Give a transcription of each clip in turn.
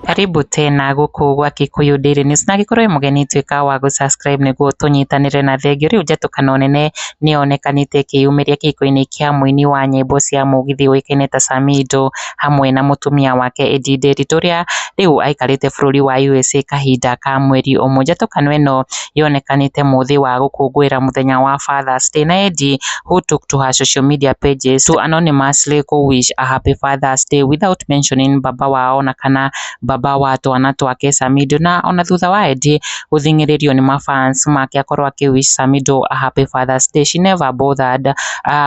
Karibu tena guku gwa Kikuyu Daily News na gikorwo mugeni twika wa subscribe niguo tunyitanire na thengio riu njatukano nene nionekanite kiyumiria kiko-ini kia muini wa nyimbo cia mugithi uikaine ta Samido hamwe na mutumia wake EDDAY turia riu aikarite bururi wa USA kahinda ka mweri umwe. Njatukano ino yonekanite muthi wa gukungwira muthenya wa Father's Day, na Eddie who took to her social media pages to anonymously wish a happy Father's Day without mentioning baba wao na kana baba wa twana twake Samido, na ona thutha wa Eddie guthingiririo ni mafans make akorwo wish Samido a happy Father's Day, she never bothered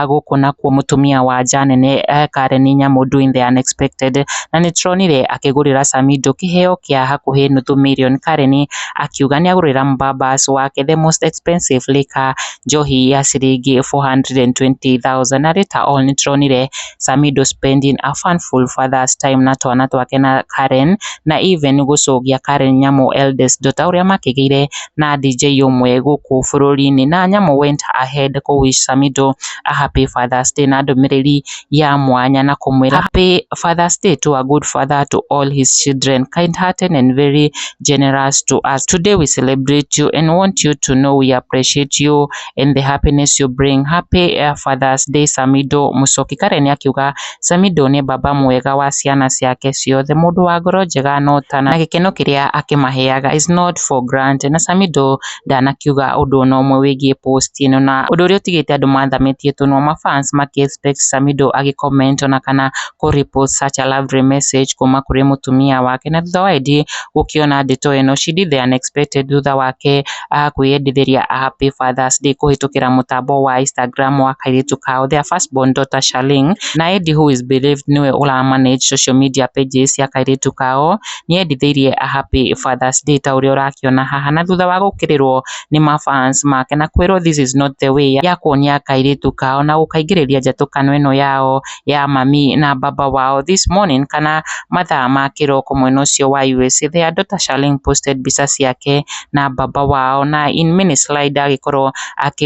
gukuna kwa mutumia wa nene Karen Nyamu doing the unexpected, na nitronire akigurira Samido kiheo kia hakuhi nuthu million. Karen akiuga ni agurira mbabas wake the most expensive liquor, njohi ya ciringi 420,000, na rita all nitronire Samido spending a funful Father's time na twana twake na Karen, na even gucogia Karen Nyamu eldest daughter uria makigeire na DJ umwe guku bururi-ini, na Nyamu went ahead ku wish Samido a happy Father's Day na ndumiriri ya mwanya na kumwira happy Father's Day to a good father to all his children, kind-hearted and very generous to us. Today we celebrate you and want you to know we appreciate you and the happiness you bring. Happy Father's Day Samido Musoki. Karen akiuga Samido ni baba mwega wa ciana ciake ciothe, mundu wa ngoro njega notana na gikeno kiria akimaheaga is not for granted, na Samido ndanakiuga undu no mwe wigie post ino, na undu uria utigite andu mathamitie tuno mafans maki expect Samido agicomment ona kana ku repost such a lovely message kuma kuri mutumia wake, na thutha wa Eddie gukiona ndeto ino she did the unexpected thutha wake kwiyendithiria a happy Father's Day kuhitukira mutambo wa Instagram wa KAIRITU KAO their firstborn daughter Charlene, na Eddie who is believed niwe ula manage social media pages ya KAIRITU KAO ni endithirie a happy Father's Day ta uria urakiona haha, na thutha wa gukirirwo ni mafans make na kwirwo this is not the way ya kuonia KAIRITU KAO na gukaingiriria njatukano ino yao ya mami na baba wao this morning kana mathaa ma kiroko mwena ucio wa USA. Their daughter Charlene posted bica ciake na baba wao, na in mini slide agikorwo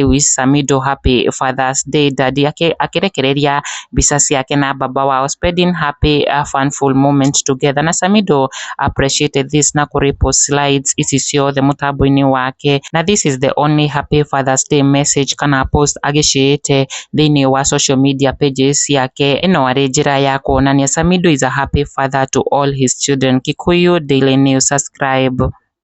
wish Samido happy Father's Day daddy, akirekereria bica ciake na baba wao spending happy funful moment together, na Samido appreciated this na kurepost slides ici ciothe mutambo-ini wake, na this is the only happy Father's Day message kana post agiciite thiini wa social media pages yake. Ino ari njira ya kuonania Samido is a happy father to all his children. Kikuyu Daily News, subscribe.